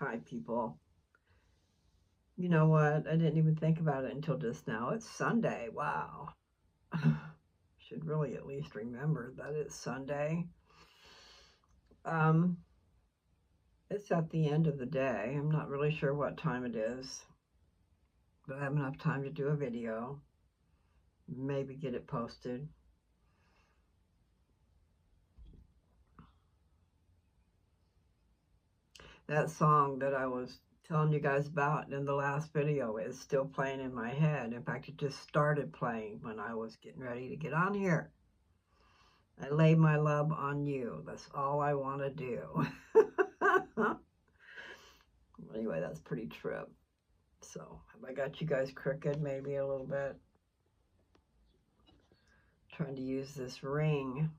Hi, people. You know what? I didn't even think about it until just now. It's Sunday. Wow. Should really at least remember that it's Sunday. Um, it's at the end of the day. I'm not really sure what time it is, but I have enough time to do a video, maybe get it posted. That song that I was telling you guys about in the last video is still playing in my head. In fact, it just started playing when I was getting ready to get on here. I lay my love on you. That's all I want to do. Anyway, that's pretty true. So, have I got you guys crooked maybe a little bit? Trying to use this ring.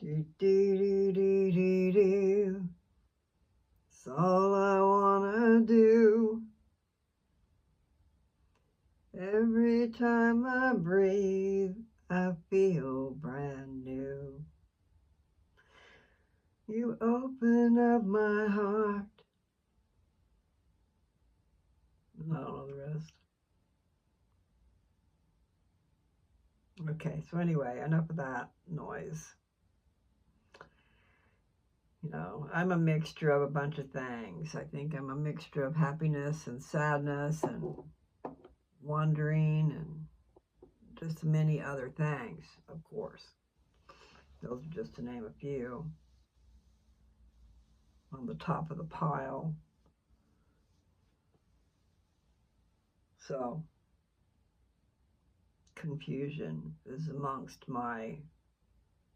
Do, do, do, do, do, do. It's all I want to do. Every time I breathe, I feel brand new. You open up my heart. I don't know the rest. Okay, so anyway, enough of that noise. You know, I'm a mixture of a bunch of things. I think I'm a mixture of happiness and sadness and wondering and just many other things, of course. Those are just to name a few on the top of the pile. So, confusion is amongst my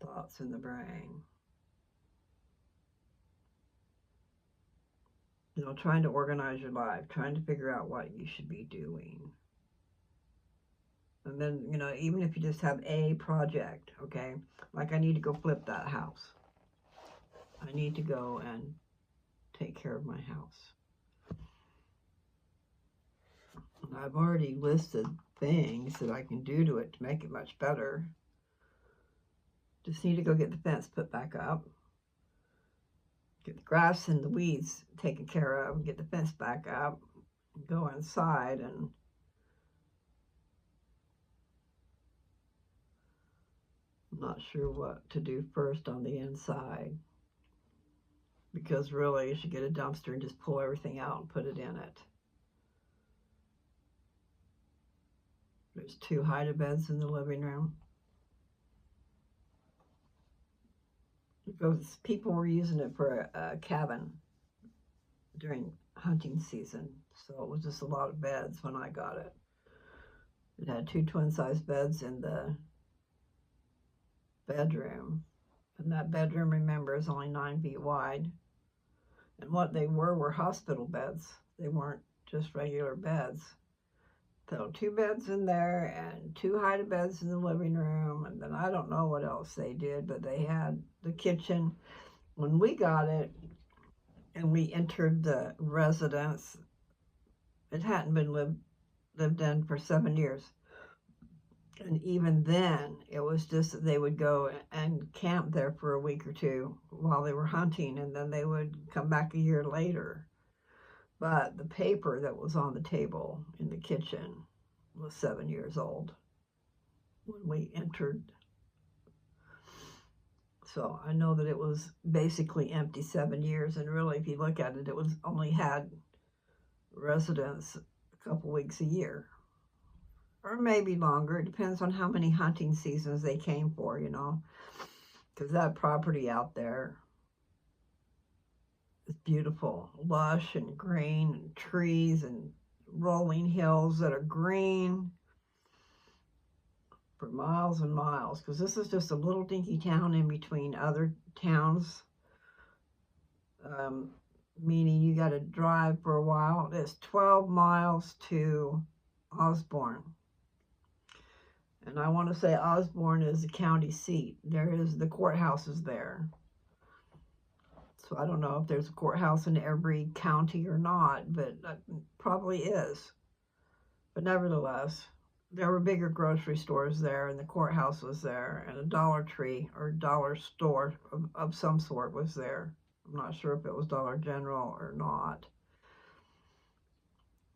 thoughts in the brain. You know, trying to organize your life, trying to figure out what you should be doing. And then, you know, even if you just have a project, okay, like I need to go flip that house. I need to go and take care of my house. And I've already listed things that I can do to it to make it much better. Just need to go get the fence put back up, get the grass and the weeds taken care of, get the fence back up, go inside and I'm not sure what to do first on the inside. Because really, you should get a dumpster and just pull everything out and put it in it. There's 2 hide-a-beds in the living room. Because people were using it for a cabin during hunting season. So it was just a lot of beds when I got it. It had 2 twin-size beds in the bedroom. And that bedroom, remember, is only 9 feet wide. And what they were hospital beds. They weren't just regular beds. So 2 beds in there and 2 hide-a-beds in the living room. And then I don't know what else they did, but they had the kitchen. When we got it and we entered the residence, it hadn't been lived in for 7 years. And even then, it was just that they would go and camp there for a week or two while they were hunting, and then they would come back a year later. But the paper that was on the table in the kitchen was 7 years old when we entered. So I know that it was basically empty 7 years, and really, if you look at it, it was only had residents a couple weeks a year. Or maybe longer. It depends on how many hunting seasons they came for, you know. Because that property out there is beautiful. Lush and green and trees and rolling hills that are green for miles and miles. Because this is just a little dinky town in between other towns. Meaning you got to drive for a while. It's 12 miles to Osborne. And I want to say Osborne is the county seat. The courthouse is there. So I don't know if there's a courthouse in every county or not, but probably is. But nevertheless, there were bigger grocery stores there, and the courthouse was there, and a Dollar Tree or dollar store of some sort was there. I'm not sure if it was Dollar General or not,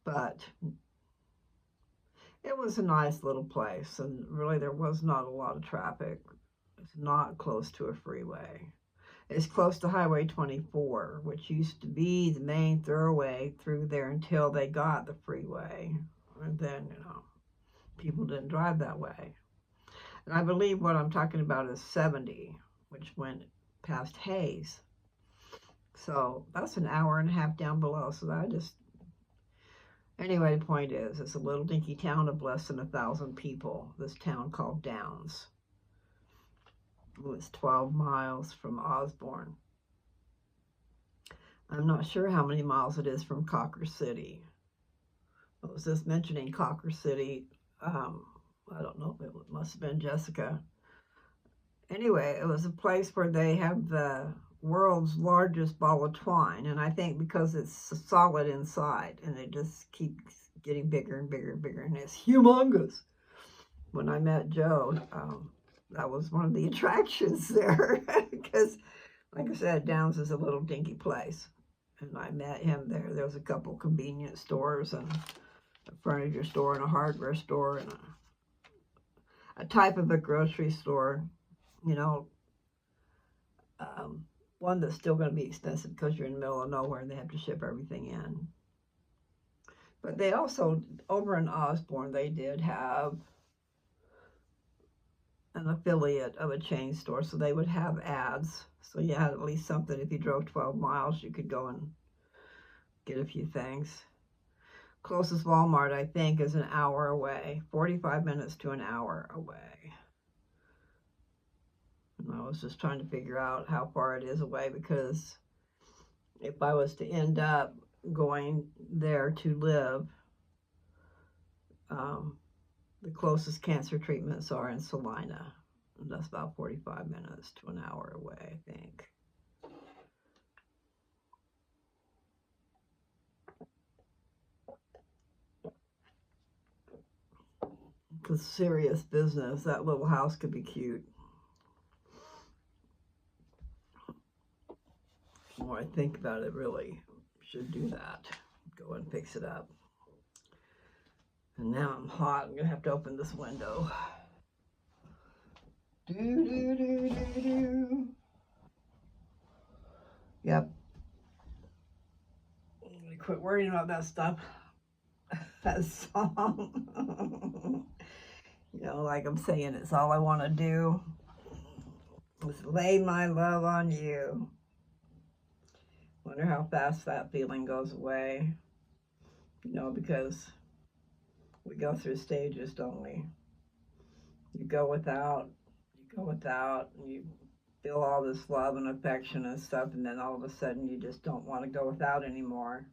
but it was a nice little place, and really there was not a lot of traffic. It's not close to a freeway. It's close to Highway 24, which used to be the main thoroughway through there until they got the freeway. And then, people didn't drive that way. And I believe what I'm talking about is 70, which went past Hayes. So that's an hour and a half down below. So anyway, the point is, it's a little dinky town of less than 1,000 people, this town called Downs. It was 12 miles from Osborne. I'm not sure how many miles it is from Cawker City. I was just mentioning Cawker City. I don't know, it must have been Jessica. Anyway, it was a place where they have the world's largest ball of twine, and I think because it's solid inside, and it just keeps getting bigger and bigger and bigger, and it's humongous. When I met Joe, that was one of the attractions there, because, like I said, Downs is a little dinky place, and I met him there. There was a couple convenience stores, and a furniture store, and a hardware store, and a type of a grocery store, one that's still going to be expensive because you're in the middle of nowhere and they have to ship everything in. But they also, over in Osborne, they did have an affiliate of a chain store, so they would have ads. So you had at least something. If you drove 12 miles, you could go and get a few things. Closest Walmart, I think, is an hour away, 45 minutes to an hour away. And I was just trying to figure out how far it is away, because if I was to end up going there to live, the closest cancer treatments are in Salina. And that's about 45 minutes to an hour away, I think. Because serious business, that little house could be cute. The more I think about it, really should do that. Go and fix it up. And now I'm hot. I'm going to have to open this window. Yep. I'm going to quit worrying about that stuff. That song. Like I'm saying, it's all I want to do is lay my love on you. Wonder how fast that feeling goes away. Because we go through stages, don't we? You go without, and you feel all this love and affection and stuff, and then all of a sudden you just don't want to go without anymore.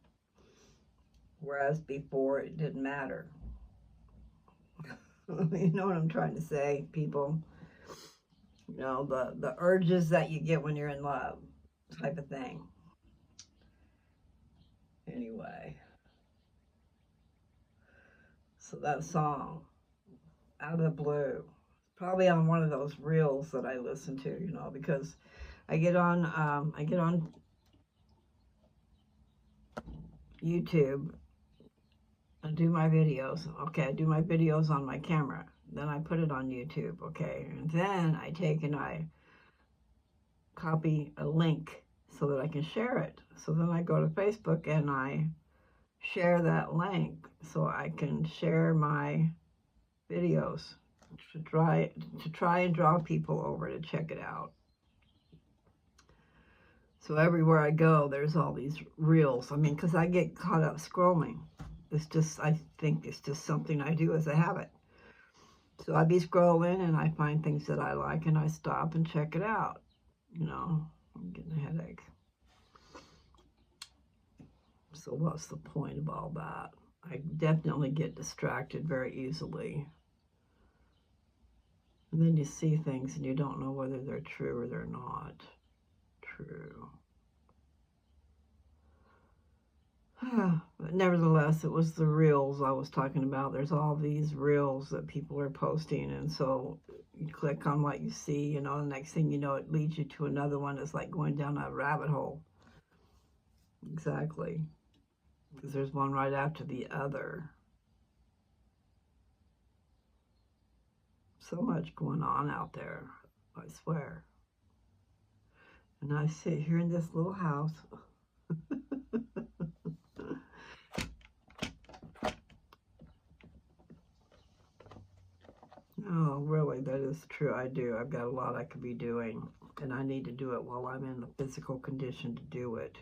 Whereas before it didn't matter. You know what I'm trying to say, people? The urges that you get when you're in love, type of thing. Anyway. So that song, Out of the Blue, probably on one of those reels that I listen to, because I get on YouTube and do my videos. Okay, I do my videos on my camera. Then I put it on YouTube, okay? And then I take and I copy a link so that I can share it. So then I go to Facebook and I share that link so I can share my videos to try and draw people over to check it out. So everywhere I go, there's all these reels. Because I get caught up scrolling. I think it's just something I do as a habit. So I'd be scrolling and I find things that I like and I stop and check it out. I'm getting a headache. So what's the point of all that? I definitely get distracted very easily. And then you see things and you don't know whether they're true or they're not true. But nevertheless, it was the reels I was talking about. There's all these reels that people are posting, and so you click on what you see, the next thing you know, it leads you to another one. It's like going down a rabbit hole. Exactly. Because there's one right after the other. So much going on out there, I swear. And I sit here in this little house. Oh, really, that is true. I do. I've got a lot I could be doing, and I need to do it while I'm in the physical condition to do it.